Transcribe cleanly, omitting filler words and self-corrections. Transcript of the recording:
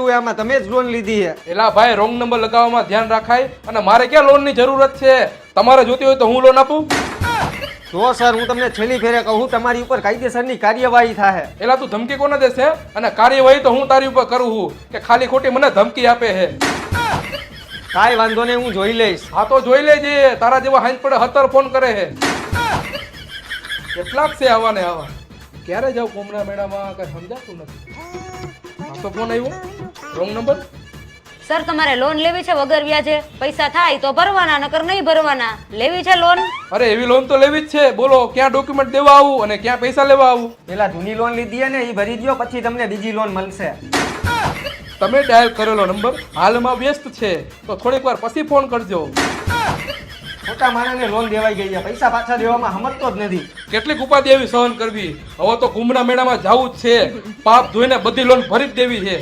કરવું આમાં? તમે જ લોન લીધી છે. એલા ભાઈ રોંગ નંબર લગાવવામાં ધ્યાન રાખાય અને મારે ક્યાં લોનની જરૂરત છે? તમારે જોતી હોય તો હું લોન આપું? તો સર હું તમને છેલ્લી ફેરે કહું, તમારી ઉપર કાયદેસરની કાર્યવાહી થાય. એલા તું ધમકી કોને દેશે અને કાર્યવાહી તો હું તારી ઉપર કરું છું કે ખાલી ખોટી મને ધમકી આપે છે? કાંઈ વાંધો નહીં, હું જોઈ લઈશ. હા તો જોઈ લેજે, તારા જેવા હાંજ પડે 17 ફોન કરે છે. કેટલાક છે આવા ને આવા. ક્યારે જાવ કોમના મેળામાં કઈ સમજાતું નથી. આ તો ફોન આવ્યો, રોંગ નંબર. સર તમારે લોન લેવી છે વગર વ્યાજે? પૈસા થાય તો ભરવાના, નકર નહીં ભરવાના. લેવી છે લોન? અરે એવી લોન તો લેવી જ છે. બોલો ક્યાં ડોક્યુમેન્ટ દેવા આવું અને ક્યાં પૈસા લેવા આવું? પેલા જૂની લોન લીધી છે ને એ ભરી દો, પછી તમને બીજી લોન મળશે. તમે ડાયલ કરેલો નંબર હાલમાં વ્યસ્ત છે, તો થોડીક વાર પછી ફોન કરજો. ખોટા માણસને લોન દેવાઈ ગઈ છે, પૈસા પાછા દેવામાં સમજતો જ નથી. કેટલીક ઉપાધિ એવી સહન કરવી. હવે તો કુંભના મેળામાં જવું જ છે. પાપ ધોઈને બધી લોન ભરી જ દેવી છે.